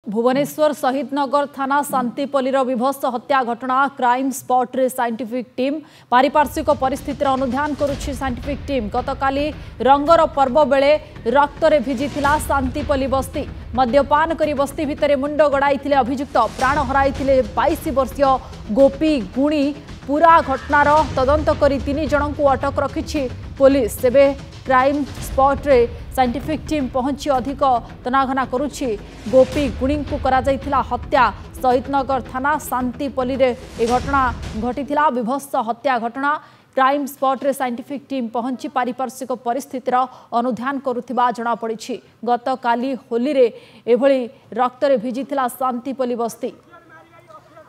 भुवनेश्वर शहीदनगर थाना शांतिपल्लीर विभत्स हत्या घटना क्राइम स्पॉट रे साइंटिफिक टीम पारिपार्श्विक परिस्थितिर अनुध्यान करुछि। साइंटिफिक टीम गतकाली रंगर पर्व बेले रक्त रे भिजिथिला शांतिपल्ली बस्ती। मद्यपान करी बस्ती भितरे मुंड गड़ाइथिले अभियुक्त प्राण हराइथिले 22 वर्षीय गोपी गुणी। पूरा घटनार तदंत करी 3 जन को अटक रखिछि पुलिस। तेबे क्राइम स्पॉट रे साइंटिफिक टीम पहुंची अधिक तनाघना करुछि। गोपी गुणी को करा जाइथिला हत्या। शहीदनगर थाना शांतिपल्ली रे ए घटना घटिथिला विभत्स हत्या घटना। क्राइम स्पॉट रे साइंटिफिक टीम पहुंची पारिपार्श्विक परिस्थितिर अनुध्यान करुथिबा जणा पड़िछि। गतकाली होली रे एभली रक्त रे भिजिथिला शांतिपल्ली बस्ती।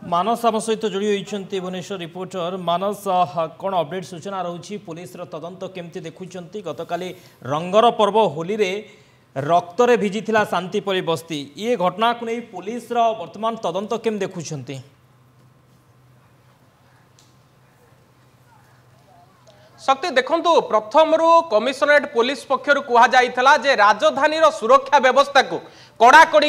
मानस आम सहित जोड़ी होती भुवनेश्वर रिपोर्टर मानस कौन अपडेट सूचना रही पुलिस तदंत केमती देखुंट गतकाली रंगर पर्व होली रे रक्त रे भिजिथिला शांतिपल्ली बस्ती ये घटना को नहीं पुलिस वर्तमान तदंत केम देखुंट शक्ति देखंतु प्रथम कमिशनरेट पुलिस पक्षर कहुला जे राजधानी सुरक्षा व्यवस्था को कड़ाकड़ी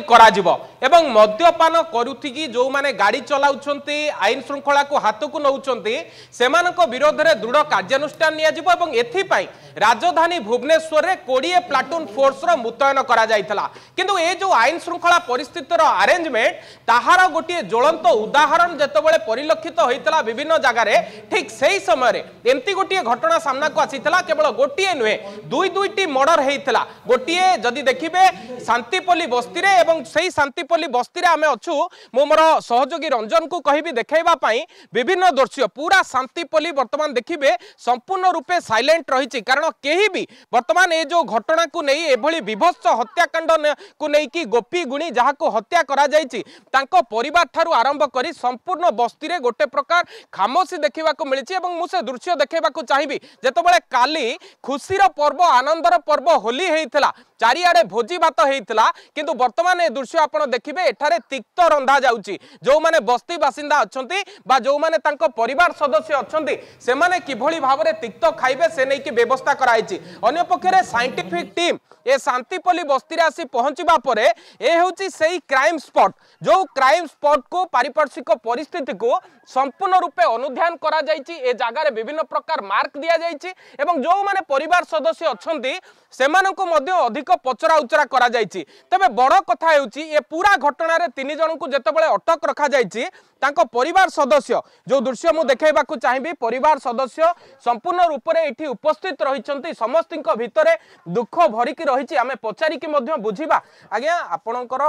एवं मद्यपान करुथी जो माने गाड़ी चलाउछंती आईन श्रृंखला को हाथ को नौचंती सेमानक विरोध में दृढ़ कार्यानुष्ठान नियाजिबो एवं एथिपाई राजधानी भुवनेश्वर रे 20 प्लाटून फोर्स रो मुतयन करा जायतला। किंतु ए जो आईन श्रृंखला परिस्थितिर अरेंजमेंट ताहार गोटे ज्वलंत उदाहरण जेतेबेले परिलक्षित होइतला विभिन्न जगह रे ठीक सही समय रे एंती गोटे घटना सामना को आसीतला। केवल गोटे नुहे दुईटी मर्डर होइतला। गोटे जदि देखिबे शांतिपल्ली बस्ती रे एवं सही शांतिपल्ली बस्ती रे आमे अछु मो मोर सहयोगी रंजन को कहिबी देखाइबा पई विभिन्न दृश्य पूरा शांतिपल्ली वर्तमान देखिबे संपूर्ण रूपे साइलेंट रहिछि। कारण केही भी वर्तमान ए जो घटना को नहीं एभली विभत्स हत्याकांड को नहीं कि गोपी गुणी जहा को हत्या करा जायछि तांको परिवार थारु आरंभ करी संपूर्ण बस्ती रे गोटे प्रकार खामोशी देखिबा को मिलिछि। एवं मु से दृश्य देखाइबा को चाहिबी जेतेबेले काली खुशीर पर्व आनंदर पर्व होली हेइतला चारिआडे भोजी भात हेइतला। किंतु वर्तमान ए दृश्य आपण देखिबे एठारे तिक्त रंधा जाउछि। जो माने बस्ती बासिंदा अछंती बा जो माने तांको परिवार सदस्य अछंती से माने किभली भाबरे तिक्त खाइबे से नै कि व्यवस्था कराइछि। अन्य पक्षरे साइंटिफिक टीम ए शांतिपल्ली बस्ती रे आसी पहुंचबा परे ए होछि सेही क्राइम स्पॉट जो क्राइम स्पॉट को पारिपार्श्विक परिस्थिति को संपूर्ण रूपे अनुध्यान करा जायछि। ए जागा रे विभिन्न प्रकार मार्क दिया जायछि एवं जो माने परिवार सदस्य अछंती सेमाननको मध्ये अधिक पचरा उचरा करा जायछि। तबे बड़ कथा हेउछि ए पूरा घटना रे 3 जन को जेतेबेले अटक रखा जायछि तांको परिवार सदस्य जो दृश्य मु देखाइबा को चाहिबी परिवार सदस्य संपूर्ण रूप रे एठी उपस्थित रहिचंती। समस्तिंको भितरे दुख भरिकी रहिछि। आमे पचारि कि मध्ये बुझिबा आज्ञा आपणकर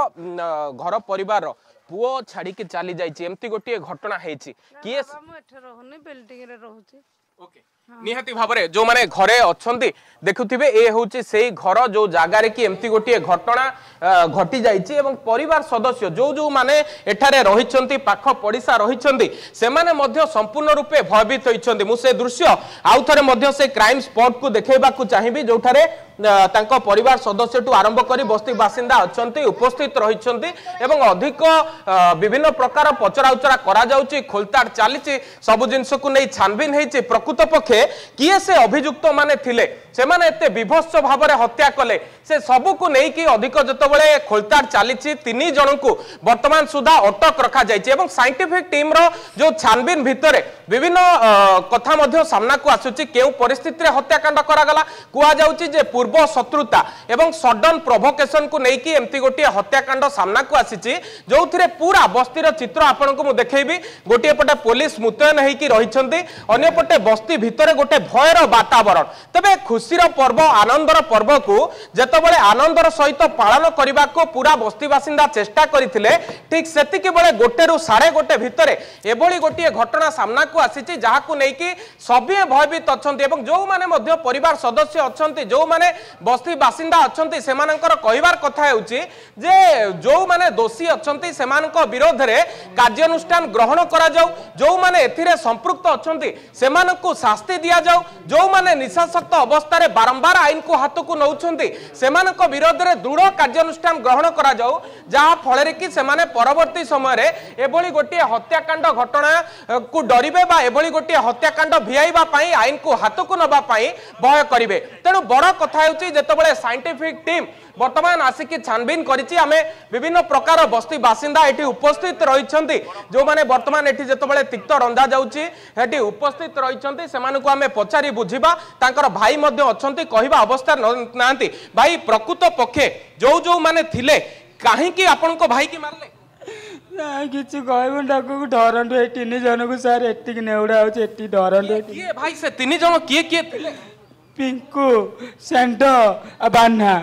घर परिवार पुओ छाड़ी के चली जाइछि एमती गोटे घटना हेछि किए हम एठे रहने बिल्डिंग रे रहउछि। ओके निहाती भाबरे जो माने घरे अछंती देखुथिबे ए होछि सेही घर जो जागा रे कि एमती गोटे घटना घटी जाइछि एवं परिवार सदस्य जो जो माने एठारे रहिचंती पाख पडिसा रहिचंती से माने मध्य संपूर्ण रूपे भयभीत होइचंती। मु से दृश्य आउ थरे मध्य से क्राइम स्पॉट को देखाइबा को चाहिबी जोठारे तांको परिवार सदस्य टू आरंभ करी बस्ती बासिंदा अछंती उपस्थित रहिचंती एवं अधिक विभिन्न प्रकार पचरा उचरा करा जाउछि खोलताड़ चालिछि सब जिंस को नै छानबीन हेछि। प्रकृत पक्षे किए से अभियुक्त माने थिले से माने एते विभत्स भाव में हत्या कले से सबू को नहीं कि अधिक जतबेले खोलताड़ चली 3 जन को वर्तमान सुधा अटक रखा जायछि। एवं साइंटिफिक टीम रो जो छानबीन भितरे विभिन्न कथा मध्य सामना को आसुछि केउ परिस्थिति रे हत्याकांड करा गला कुआ जाउछि जे पूर्व शत्रुता एवं सडन प्रोवोकेशन को नहीं कि एमती गोटे हत्याकांड सामना को आसीछि जोथिरे पूरा बस्तीर चित्र आपन को मु देखैबी। गोटे पटे पुलिस मुतयन हेकी रहिछंती अन्य पटे बस्ती भितरे गोटे भयर वातावरण। तबे खुशीर पर्व आनंदर पर्व को जेतेबेले आनंदर सहित पालन करने को पूरा बस्ती बासिंदा चेष्टा करथिले ठीक सेतिके बेले 1 ରୁ 1:30 भितरे एभली गोटे घटना सामना को आसीछि जहा को नै कि सभे भयभीत अछंती एवं जो माने मध्य परिवार सदस्य अछंती जो माने बस्ती बासिंदा अछंती सेमानकर कहिबार कथा हेउछि जे जो माने दोषी अछंती सेमानक विरोध रे कार्यानुष्ठान ग्रहण करा जाऊ जो माने एथिरे संपृक्त अछंती सेमानकु शास्ति दिया जाऊ जो माने निशासक्त अवस्था रे बारंबार आईन को हाथ को नौछंती सेमानक विरोध रे दृढ़ कार्यानुष्ठान ग्रहण करा जाऊ जहा फଳରେ कि सेमाने परवर्ती समय रे एभली गोटे हत्याकांड घटना को डरिबे बा एभली गोटे हत्याकांड भियाइबा पई आईन को हाथ को नबा पई भय करिवे। तेणु बड़ कथा हेउछि जेतेबेले साइंटिफिक टीम बर्तमान आसिक छानबीन करिछि आमे विभिन्न प्रकार बस्ती बासिंदा एठी उपस्थित रहिछन्ति जो माने बर्तमान एठी जेतबेले तिक्त रंधा जाउछि एठी उपस्थित रहिछन्ति सेमानकु आमे पचारि बुझिबा तांकर भाई मध्ये अछन्ति कहिबा अवस्था नांति भाई प्रकृत पक्षे जो जो माने थिले काहे कि आपन को भाई की मारले ना किसी कहबो डाको डरंडो ए तीन जन को सर एtti नेउडा होछ एtti डरंडो किए भाई से तीन जन किए किए थिले पिंकू सेंटो आ बान्हा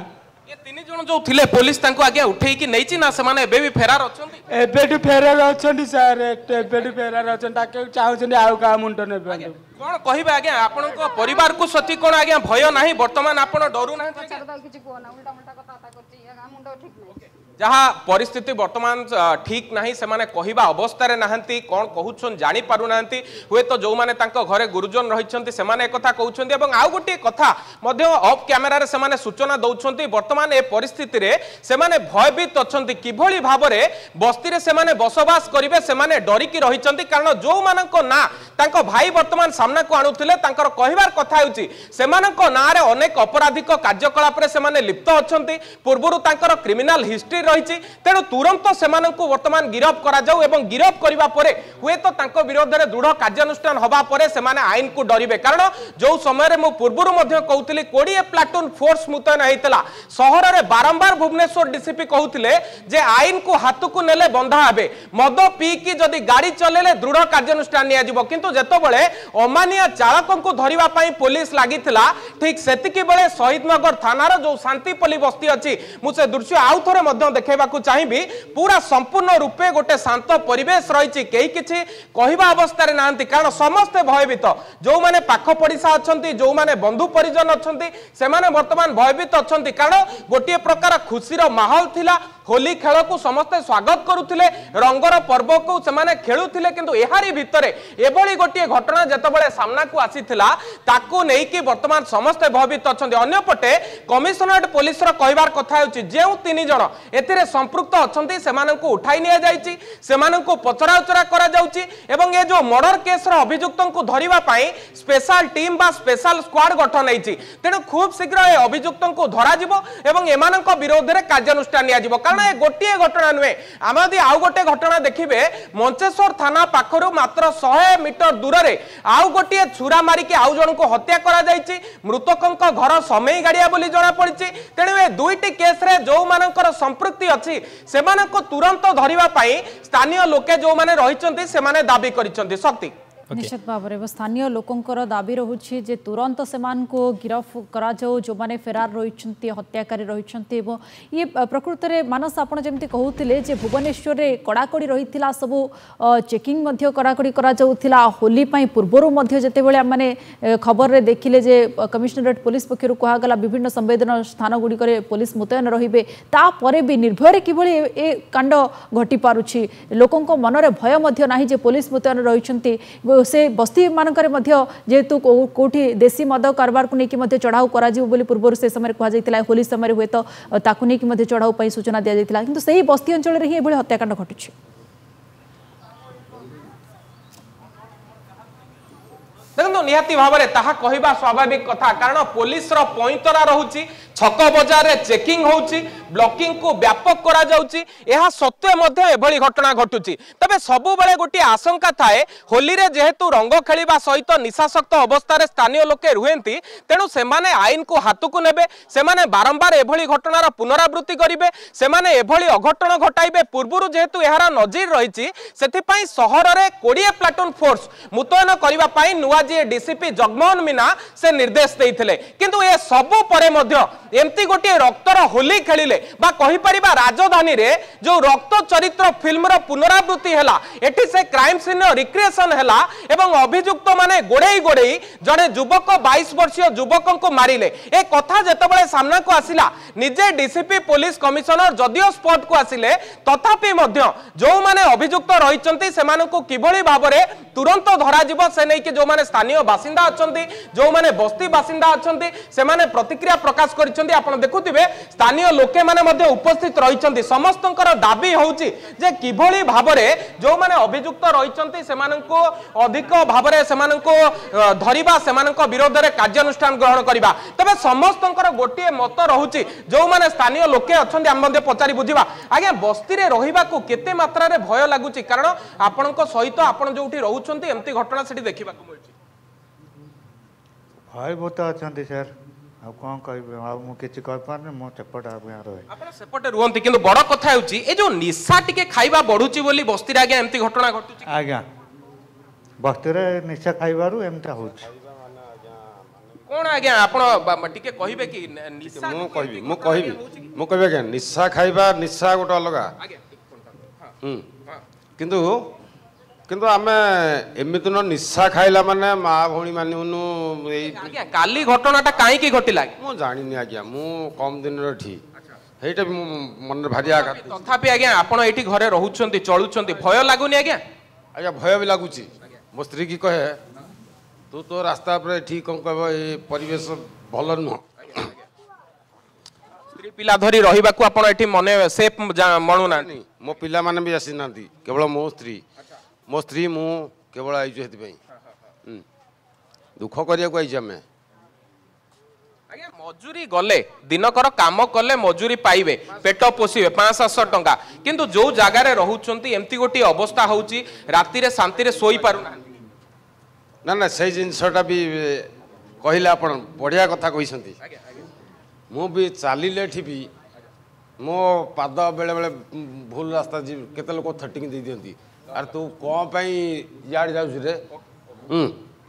ये तीन जन जो थिले पुलिस तांको आगे उठेई कि नैछि ना से माने एबे भी फेरार अछन्ति एबेटु फेरार अछन्ति सर एबेटु फेरार अछन ताके चाहुछन्ति आउ का मुंड नेबे कोन कहिबा आगे आपन को परिवार को सती कोन आगे भय नाही वर्तमान आपन डरू नाही किछि कोना उल्टा उल्टा कथा करछि मुंड ठीक नाही जहाँ परिस्थिति वर्तमान ठीक नहीं से माने कहिबा अवस्था रे नाहंती कौन कहउछन जानि पारु नाहंती हुए तो जो माने तांको घरे गुरुजन रहिछन्ती से माने कथा कहउछन्ती एवं आउ गोटे कथा मध्य ऑफ कैमरा रे से माने सूचना दउछन्ती वर्तमान ए परिस्थिति रे से माने भयभीत अछन्ती किभली भाबरे बस्ती रे से माने बसवास करिवे से माने डरी की रहिछन्ती कारण जो माननको ना तांको भाई वर्तमान सामना को आनुथिले तांकर कहिबार कथा होउची से माननको ना रे अनेक अपराधिक कार्यकलाप रे से माने लिप्त अछन्ती पूर्वरु तांकर क्रिमिनल हिस्ट्री रही तेणु तुरंत से वर्तमान गिरफ करा जाऊ एवं गिरफ करबा परे हुए तो तांको विरोध में दृढ़ कार्यानुष्ठान हबा परे से माने आईन को डरिबे कारण जो समय मु पूर्वरु मध्ये कहउतली 20 प्लाटून फोर्स मुतयन हेतला शहर रे बारंबार भुवनेश्वर डीसीपी कहउतले जे आईन को हाथ को नेले बंधा हेबे मद पी की जदी गाड़ी चलेले दृढ़ कार्यानुष्ठान निया जिवो किंतु जेतबेले अमानिया चालकन को धरिबा पई पुलिस लागिथिला ठीक सेतिकी बेले शहीदनगर थानार जो शांतिपल्ली बस्ती अछि मु से दृश्य आउ थरे मध्ये देखेबाकू चाहिबी पूरा संपूर्ण रूपे गोटे शांत परिवेश रही कई किछि कहिबा अवस्था रे नांती कारण समस्ते भयभीत जो माने पाख पड़िसा अछंती जो माने बंधु परिजन अछंती से माने वर्तमान भयभीत अछंती कारण गोटे प्रकार खुशीर माहौल थिला होली खेल को समस्ते स्वागत करुथिले रंगर पर्व को से माने खेलुथिले किंतु एहारी भितरे एभली गोटे घटना जेतबेले सामना को आसीथिला ताकू नै कि वर्तमान समस्ते भयभीत अछंती अन्यपटे कमिशनरेट पुलिस रो कहिबार कथा होची जेउ तीन जण एथिरे संपृक्त अछंती सेमानंकु उठाई निया जाईची सेमानंकु पचरा उचरा करा जाउची एवं ए जो मर्डर केस रो अभियुक्तंकु धरिबा पई स्पेशल टीम बा स्पेशल स्क्वाड गठन हेची तेनु खूब शीघ्र ए अभियुक्तंकु धरा जिवो एवं एमानंक विरोध रे कार्यानुष्ठान निया जिवो कारण ए गोटिए घटना नुहे आम यदि आउ गोटे घटना देखिबे मंचेश्वर थाना पाखरु मात्र 100 मीटर दूर रे आउ गोटिए छुरा मारी के आउ जणको हत्या करा जाईची मृतकंक घर समय गाड़िया बोली जणा पड़िची तेनु ए दुईटी केस रे जो मानकर संपृक्ति अछि सेमानको तुरंत धरिबा पई स्थानीय लोके जो माने रहिचंती से माने दाबी करिचंती शक्ति निश्चित भाव में स्थानीय लोकंकर दाबी रहुछि जे तुरंत सेमान को गिरफ करा जाओ जो माने फेरार रहिचंती हत्याकारी रहिचंती एवं ये प्रकृत रे मानस आपण जेमति कहउतिले जे भुवनेश्वर रे कड़ाकड़ी रहितिला सब चेकिंग मध्य कड़ाकड़ी करा जाउतिला होली पई पूर्वरु मध्य जते बेले माने खबर रे देखिले जे कमिशनरेट पुलिस पक्षरु कहा गला विभिन्न संवेदन स्थान गुडी करे पुलिस मुतयन रहिबे ता परे भी निर्भय रे किबळी ए कांड घटी पारुछि लोकंको मन रे भय मध्य नाही जे पुलिस मुतयन रहिचंती से बस्ती मानकर जेहेतु कौटी देशी मद कारबार को लेकिन चढ़ाऊ कर पूर्व से समय कहुला होली समय हुए तो ताकू नहीं चढ़ाऊ सूचना दि जाता किंतु सही बस्ती अंचल ही हत्याकांड घटुछि देखो निहाती भाव में ताहा कहवा स्वाभाविक कथा कारण पुलिस रो पैंतरा रहुची छक बजार रे चेकिंग होउची ब्लॉकिंग को व्यापक करा जाउची एहा सत्वे मध्य एभली घटना घटुची तबे सबु बेले गोटी आशंका थाए होली रे जेहेतु रंग खेलिबा सहित निशासक्त अवस्था रे स्थानीय लोके रुहेंती तेनु सेमाने आईन को हाथ को नेबे सेमाने बारंबार एभली घटनार पुनरावृत्ति करिवे सेमाने एभली अघटन घटाइबे पूर्वरु जेहेतु एहारा नजीर रहिची सेथि पई शहर रे 20 प्लाटून फोर्स मुतयन करिबा पई नुवा जे डीसीपी जगमोहन मीना से निर्देश देइथिले किंतु ए सबु परे मध्य एमती गोटे रक्तर होली खेलिले बा कहि परिबा राजधानी रे जो रक्त चरित्र फिल्म रो पुनरावृत्ति हैला एठी से क्राइम सीन रिक्रिएशन हैला एवं अभियुक्त माने गोड़ेई गोड़ेई जड़े युवक 22 वर्षीय युवक को मारिले ए कथा जेतबेले सामना को आसिला निजे डीसीपी पुलिस कमिशनर जदियो स्पॉट को आसिले तथापि मध्य जो माने अभियुक्त रहिचंती सेमानकु किभली भाबरे तुरंत धरा जिवो से नै कि जो माने स्थानीय बासिंदा अछंती जो माने बस्ती बासिंदा अछंती से माने प्रतिक्रिया प्रकाश कर रही आपण देखुथिबे स्थानीय लोके माने मध्ये उपस्थित रही समस्तंकर दाबी होउची जे किभली भाबरे जो माने अभियुक्त रही सेमानंको अधिक भाबरे सेमानंको धरिबा सेमानंको विरोध रे कार्यानुष्ठान ग्रहण करिबा तबे समस्तंकर गोटे मत रहुची जो माने स्थानीय लोके अछंती हम मध्ये पचारि बुझिबा आगे बस्ती रे रहिबा को केते मात्रा रे भय लागुची कारण आपनको सहित आपण जोठी रहउछंती एम्ति घटना सेठी देखिबा को मिलची भाई बहुत अच्छा सर आ कौन कह किसी कहीपारे मो सेपट रहे आपण सेपटे रुहंती किंतु बड़ कथा होची ए जो निशा टिके खाइबा बढ़ुची बोली बस्ती रे आगे एम्ति घटना घटुची आज्ञा बस्ती निशा खाइबारु एमता होची कोन आज्ञा आपण टिके कहिबे कि निशा मु कहबी आज्ञा निशा खाइबा निशा गोटे अलगा किंतु किंतु आमे एमिति न निशा खाइला माने मा भौणी मानिनु आज्ञा काली घटनाटा काहे की घटिला मु जानिनी आज्ञा मु कम दिन ठी हेटा भी मन भारी आघात तथापि आज्ञा आपण एठी घरे रहउछंती चलुछंती भय लागुनी आज्ञा आज्ञा भय भी लागुची मो स्त्री की कहे तू तो रास्ता पर ठीक कौन कह परिवेश भल नुह स्त्री पिला धरी रहिबा को आपण एठी मने सेफ मणुना मो पिला माने भी आसी नांती केवल मो स्त्री मु केवल आइजु हेति पई दुख करिया को आइज हमें आज्ञा मजूरी गले दिनकर काम कले मजूरी पाइबे पेट पोषिबे 500 टंका किंतु जो जगह रे रहउछंती एम्ति गोटी अवस्था होउची राति रे शांति रे सोई पारुना ना ना से जिनसटा भी कहले आपण बढ़िया कथा कहिसंती मु भी चालिले भी मो पाद बेले बेले भूल रास्ता जी केते लोक थटिंग दे दियंती आर तू कौन पई याड जाउछ रे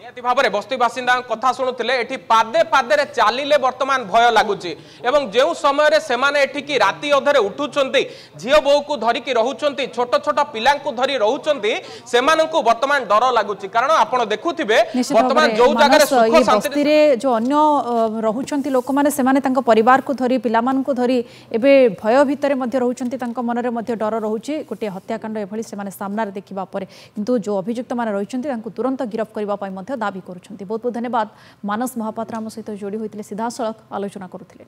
नियति भाबरे बस्ती बासिंदा कथा शुणुथिले एठी पादे पादे रे चालिले वर्तमान भय लागुची एवं जेउ समय रे सेमाने एठी की राति अधरे उठुचंती झियो बोउ को धरि की रहउचंती छोट छोट पिलां को धरि रहउचंती सेमानंको वर्तमान डर लागुची कारण आपण देखुथिबे वर्तमान जो जगह रे सुख शांति बस्ती रे जो अन्य रहउचंती लोक माने सेमाने तांको परिवार को धरि पिला मान को धरि एबे भय भितरे मध्ये रहउचंती तांको मन रे मध्ये डर रहउची गोटे हत्याकांड एभली सेमाने सामना रे देखिबा परे किंतु जो अभियुक्त माने रहउचंती तांको तुरंत गिरफ्त करबा पई मध्ये दाबी करुछंती बहुत बहुत धन्यवाद मानस महापात्र आम सहित जोड़ी होते सीधा सड़क आलोचना करुथिले।